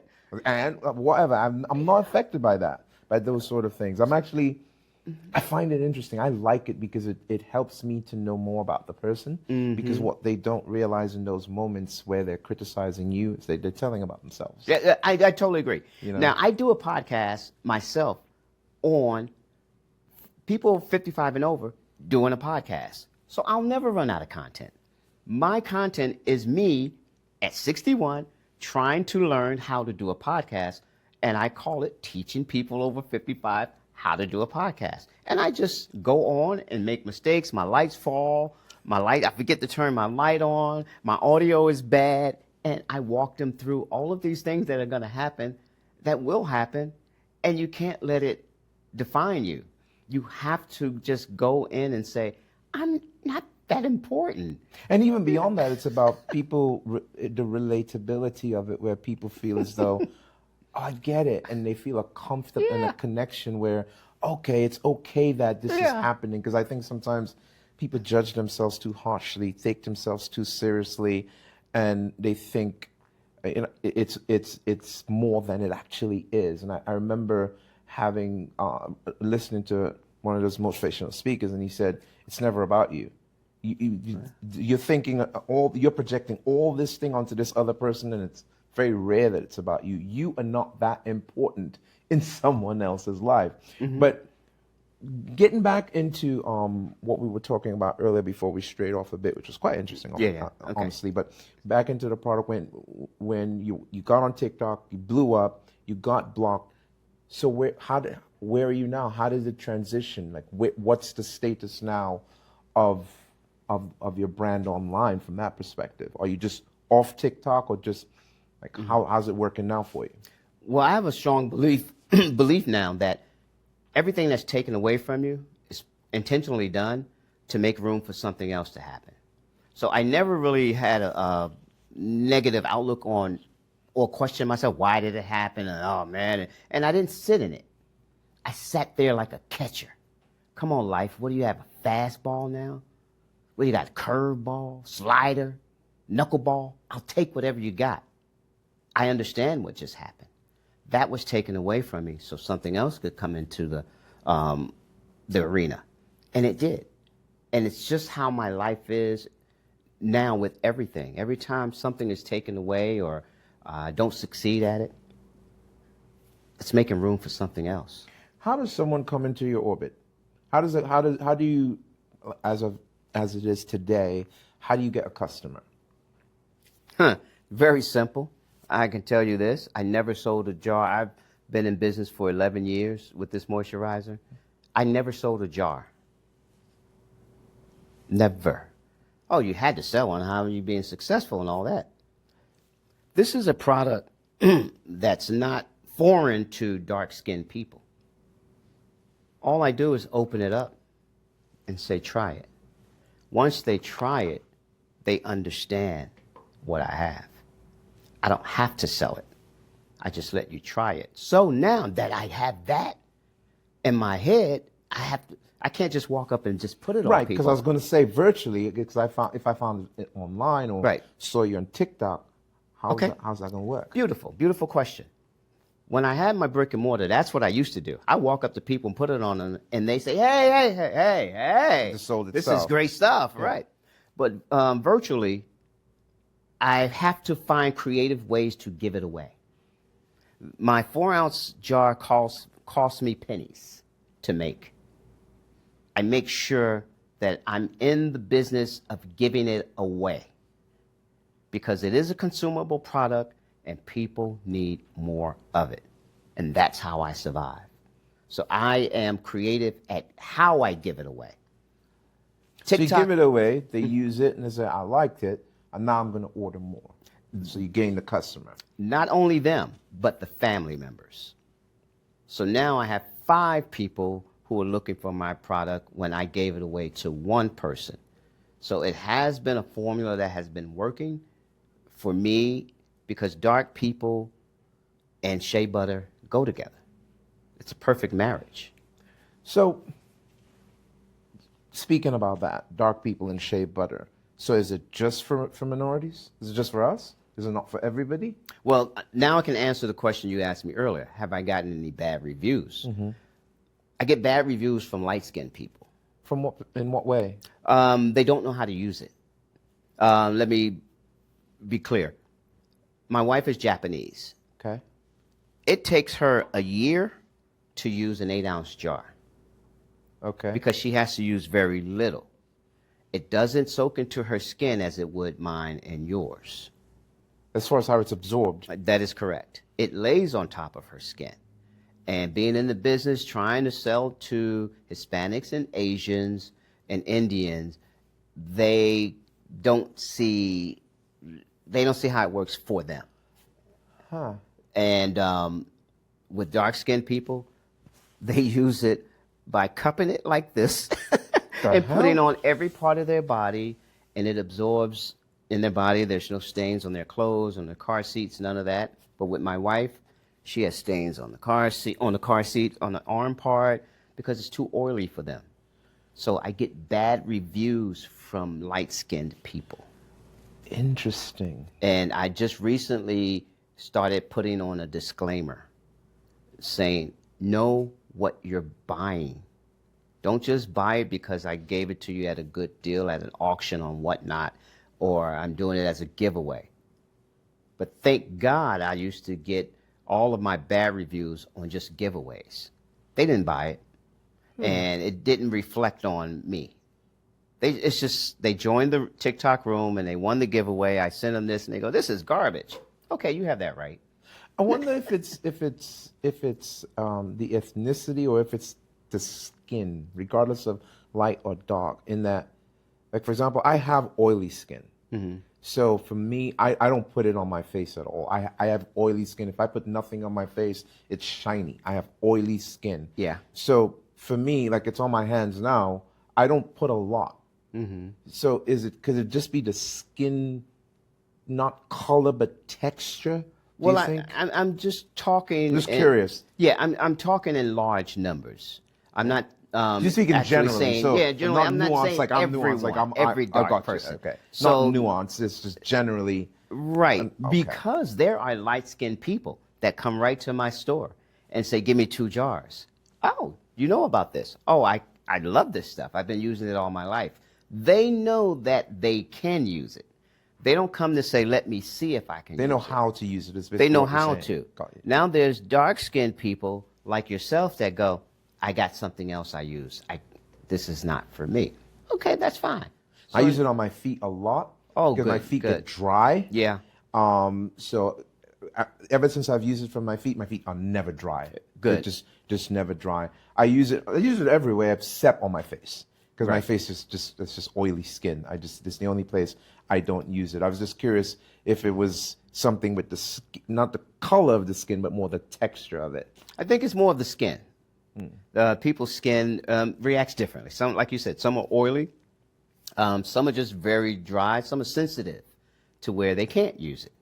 And whatever. I'm not affected by that, by those sort of things. I find it interesting. I like it because it helps me to know more about the person. Because what they don't realize in those moments where they're criticizing you is they're telling about themselves. Yeah, I totally agree. You know? Now, I do a podcast myself on people 55 and over doing a podcast. So I'll never run out of content. My content is me at 61 trying to learn how to do a podcast. And I call it Teaching People Over 55 How to Do a Podcast. And I just go on and make mistakes. My lights fall. I forget to turn my light on. My audio is bad. And I walk them through all of these things that are going to happen, that will happen. And you can't let it define you. You have to just go in and say, I'm not that important. And even beyond that, it's about people, the relatability of it, where people feel as though, oh, I get it. And they feel a comfort and a connection where, okay, it's okay that this is happening. Because I think sometimes people judge themselves too harshly, take themselves too seriously, and they think it's more than it actually is. And I remember listening to one of those motivational speakers, and he said, it's never about you. you're thinking you're projecting all this thing onto this other person, and it's very rare that it's about you. You are not that important in someone else's life. But getting back into what we were talking about earlier before we strayed off a bit, which was quite interesting, honestly. But back into the product, when you got on TikTok, you blew up, you got blocked. So where are you now? How did it transition? Like, what's the status now of your brand online from that perspective? Are you just off TikTok, or just like how's it working now for you? Well, I have a strong belief now that everything that's taken away from you is intentionally done to make room for something else to happen. So I never really had a negative outlook on or question myself, why did it happen? And, oh, man. And I didn't sit in it. I sat there like a catcher. Come on, life. What do you have, a fastball now? What do you got, curveball, slider, knuckleball? I'll take whatever you got. I understand what just happened. That was taken away from me so something else could come into the arena. And it did. And it's just how my life is now with everything. Every time something is taken away or I don't succeed at it, it's making room for something else. How does someone come into your orbit? How do you, as it is today, how do you get a customer? Very simple. I can tell you this. I never sold a jar. I've been in business for 11 years with this moisturizer. I never sold a jar. Never. Oh, you had to sell one. How are you being successful and all that? This is a product that's not foreign to dark-skinned people. All I do is open it up and say, try it. Once they try it, they understand what I have. I don't have to sell it. I just let you try it. So now that I have that in my head, I can't just walk up and just put it on people. Right, because I was going to say virtually, because if I found it online or saw you on TikTok, how's that going to work? Beautiful, beautiful question. When I had my brick and mortar, that's what I used to do. I walk up to people and put it on them, and they say, hey, this is great stuff, right? But virtually, I have to find creative ways to give it away. My 4-ounce jar costs me pennies to make. I make sure that I'm in the business of giving it away because it is a consumable product and people need more of it. And that's how I survive. So I am creative at how I give it away. TikTok, so you give it away, they use it, and they say, I liked it, and now I'm going to order more. So you gain the customer. Not only them, but the family members. So now I have 5 people who are looking for my product when I gave it away to one person. So it has been a formula that has been working for me because dark people and shea butter go together. It's a perfect marriage. So speaking about that, dark people and shea butter, so is it just for minorities? Is it just for us? Is it not for everybody? Well, now I can answer the question you asked me earlier. Have I gotten any bad reviews? Mm-hmm. I get bad reviews from light-skinned people. In what way? They don't know how to use it. Let me be clear. My wife is Japanese. Okay. It takes her a year to use an 8-ounce jar. Okay. Because she has to use very little. It doesn't soak into her skin as it would mine and yours. As far as how it's absorbed. That is correct. It lays on top of her skin. And being in the business, trying to sell to Hispanics and Asians and Indians, they don't see how it works for them. Huh. And with dark-skinned people, they use it by cupping it like this and putting on every part of their body, and it absorbs in their body. There's no stains on their clothes, on their car seats, none of that. But with my wife, she has stains on the car seat, on the arm part, because it's too oily for them. So I get bad reviews from light-skinned people. Interesting. And I just recently started putting on a disclaimer saying, know what you're buying. Don't just buy it because I gave it to you at a good deal at an auction on whatnot, or I'm doing it as a giveaway. But thank God I used to get all of my bad reviews on just giveaways. They didn't buy it, and it didn't reflect on me. They joined the TikTok room and they won the giveaway. I sent them this, and they go, "This is garbage." Okay, you have that right. I wonder if it's the ethnicity or if it's the skin, regardless of light or dark. In that, like for example, I have oily skin. So for me, I don't put it on my face at all. I have oily skin. If I put nothing on my face, it's shiny. I have oily skin. Yeah. So for me, like it's on my hands now, I don't put a lot. So could it just be the skin, not color, but texture? Well, I'm just talking. Just curious. Yeah, I'm talking in large numbers. I'm not. You're speaking generally. Saying, so yeah, generally. I'm not nuanced, saying like I'm everyone, nuanced, like I'm every dark I got person. You. Okay. So, not nuanced. It's just generally. Right. Okay. Because there are light-skinned people that come right to my store and say, "Give me 2 jars." Oh, you know about this? Oh, I love this stuff. I've been using it all my life. They know that they can use it. They don't come to say, "Let me see if I can." They know how to use it. They know how to. Now there's dark-skinned people like yourself that go, "I got something else I use. This is not for me." Okay, that's fine. So I use it on my feet a lot. Oh, because good, my feet good. get dry. Yeah. So ever since I've used it for my feet are never dry. Good. They're just never dry. I use it everywhere except on my face. Because my face is just oily skin. This is the only place I don't use it. I was just curious if it was something with not the color of the skin, but more the texture of it. I think it's more of the skin. People's skin reacts differently. Some, like you said, some are oily. Some are just very dry. Some are sensitive to where they can't use it.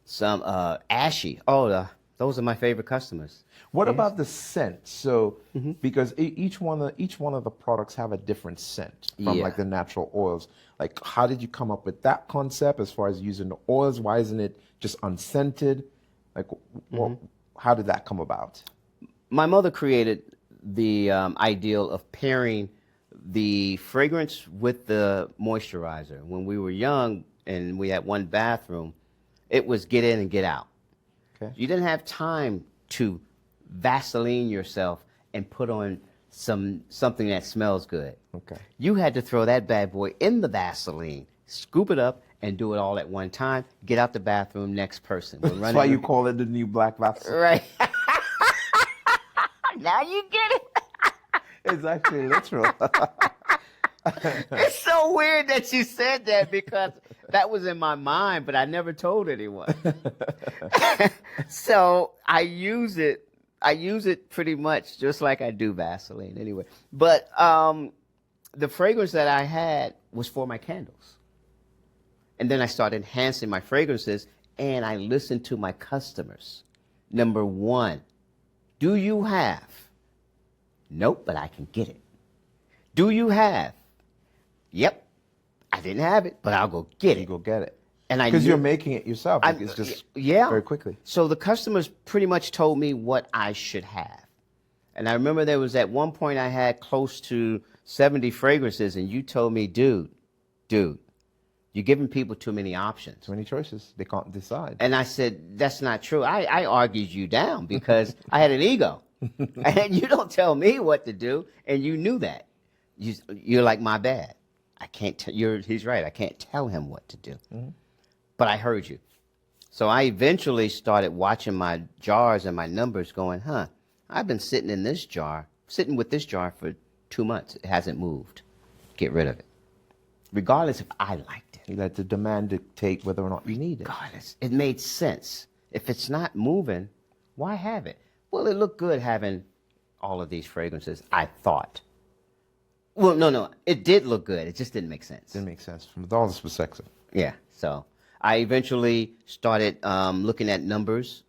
Some ashy. Oh, those are my favorite customers. What about the scent? So, because each one of the products have a different scent from like the natural oils. Like, how did you come up with that concept as far as using the oils? Why isn't it just unscented? Like, how did that come about? My mother created the ideal of pairing the fragrance with the moisturizer. When we were young and we had one bathroom, it was get in and get out. Okay. You didn't have time to Vaseline yourself and put on something that smells good. Okay. You had to throw that bad boy in the Vaseline, scoop it up, and do it all at one time. Get out the bathroom, next person. That's why you call it the new black Vaseline. Right. Now you get it. It's actually literal. It's so weird that you said that because that was in my mind, but I never told anyone. So I use it pretty much just like I do Vaseline anyway. But the fragrance that I had was for my candles. And then I started enhancing my fragrances, and I listened to my customers. Number 1, do you have? Nope, but I can get it. Do you have? Yep, I didn't have it, but I'll go get it. You go get it. And because you're making it yourself. It's just very quickly. So the customers pretty much told me what I should have. And I remember there was at one point I had close to 70 fragrances, and you told me, dude, you're giving people too many options. Too many choices. They can't decide. And I said, that's not true. I argued you down because I had an ego. And you don't tell me what to do, and you knew that. You're like, my bad. I can't. He's right. I can't tell him what to do. But I heard you. So I eventually started watching my jars and my numbers, going, I've been sitting with this jar for 2 months. It hasn't moved. Get rid of it, regardless if I liked it. You let the demand dictate whether or not you need it. Regardless, it made sense. If it's not moving, why have it? Well, it looked good having all of these fragrances, I thought. Well, no, it did look good. It just didn't make sense. Didn't make sense from a dollar's perspective. Yeah, so I eventually started looking at numbers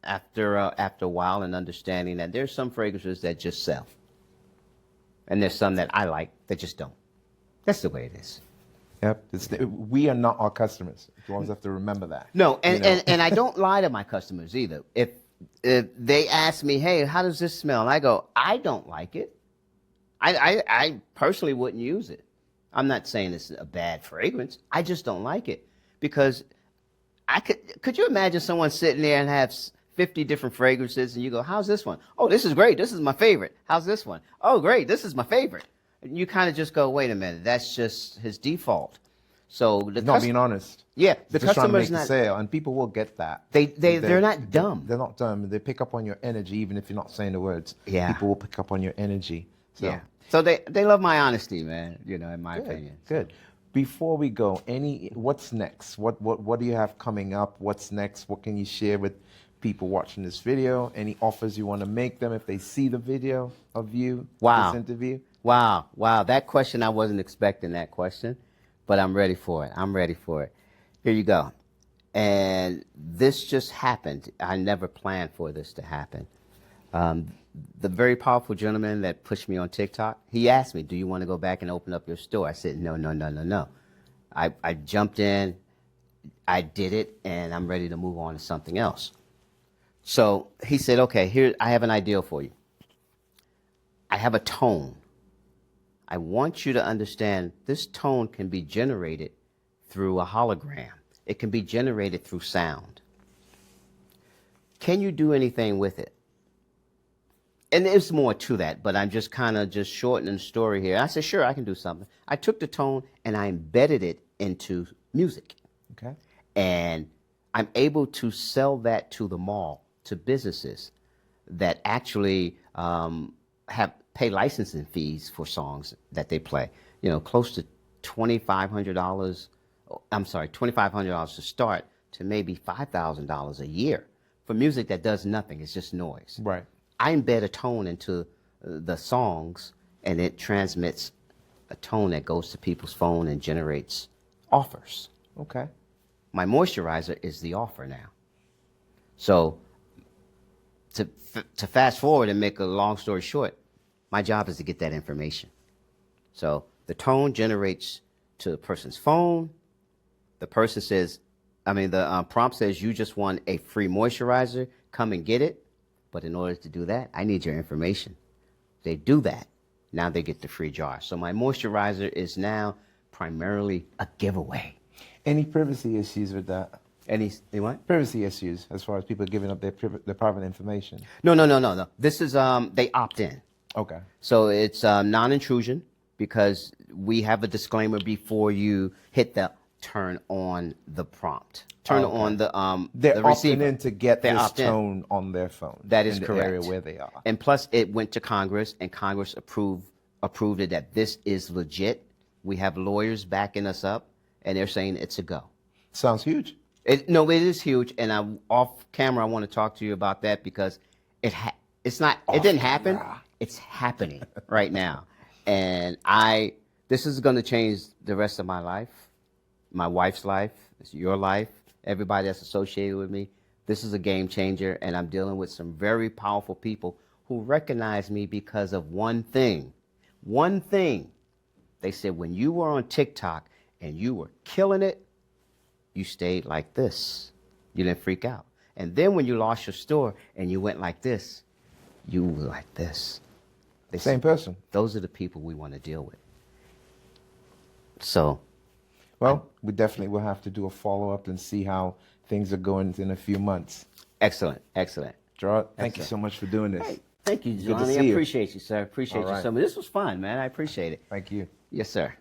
after a while and understanding that there's some fragrances that just sell. And there's some that I like that just don't. That's the way it is. Yep. We are not our customers. You always have to remember that. No, and I don't lie to my customers either. If they ask me, hey, how does this smell? And I go, I don't like it. I personally wouldn't use it. I'm not saying it's a bad fragrance. I just don't like it because could you imagine someone sitting there and have 50 different fragrances and you go, how's this one? Oh, this is great. This is my favorite. How's this one? Oh, great. This is my favorite. And you kind of just go, wait a minute. That's just his default. So not being honest. Yeah, the just trying to customer's make not a sale, and people will get that. They're not dumb. They're not dumb. They pick up on your energy, even if you're not saying the words. Yeah. People will pick up on your energy. So. Yeah. So they love my honesty, man. You know, in my opinion. Good. Before we go, what's next? What do you have coming up? What's next? What can you share with people watching this video? Any offers you want to make them if they see the video of you? Wow. This interview. Wow. That question, I wasn't expecting that question, but I'm ready for it. Here you go. And this just happened. I never planned for this to happen. The very powerful gentleman that pushed me on TikTok, he asked me, do you want to go back and open up your store? I said, no. I jumped in, I did it, and I'm ready to move on to something else. So he said, okay, here, I have an idea for you. I have a tone. I want you to understand this tone can be generated through a hologram. It can be generated through sound. Can you do anything with it? And there's more to that, but I'm just kind of just shortening the story here. I said, sure, I can do something. I took the tone and I embedded it into music. Okay. And I'm able to sell that to the mall, to businesses that actually pay licensing fees for songs that they play. You know, close to $2,500. I'm sorry, $2,500 to start to maybe $5,000 a year for music that does nothing. It's just noise. Right. I embed a tone into the songs, and it transmits a tone that goes to people's phone and generates offers. Okay. My moisturizer is the offer now. So to fast forward and make a long story short, my job is to get that information. So the tone generates to the person's phone. The person says, the prompt says, you just want a free moisturizer, come and get it. But in order to do that, I need your information. They do that. Now they get the free jar. So my moisturizer is now primarily a giveaway. Any privacy issues with that? Any what? Privacy issues as far as people giving up their private information? No. This is, they opt in. Okay. So it's non-intrusion because we have a disclaimer before you hit the turn on the prompt. Turn on the they're the receiver. opting in to get They're this tone on their phone. That is in the correct. area where they are. And plus, it went to Congress, and Congress approved it that this is legit. We have lawyers backing us up, and they're saying it's a go. Sounds huge. It is huge, and off camera I want to talk to you about that because it's not. It didn't happen. It's happening right now, and this is going to change the rest of my life, my wife's life, it's your life, everybody that's associated with me. This is a game changer, and I'm dealing with some very powerful people who recognize me because of one thing. One thing. They said when you were on TikTok and you were killing it, you stayed like this. You didn't freak out. And then when you lost your store and you went like this, you were like this. Same person. Those are the people we want to deal with. So. Well, we definitely will have to do a follow-up and see how things are going in a few months. Excellent. Gerard, thank you so much for doing this. Hey, thank you, Good to Jelani. see I you. appreciate you, sir. Appreciate All you right. so much. This was fun, man. I appreciate it. Thank you. Yes, sir.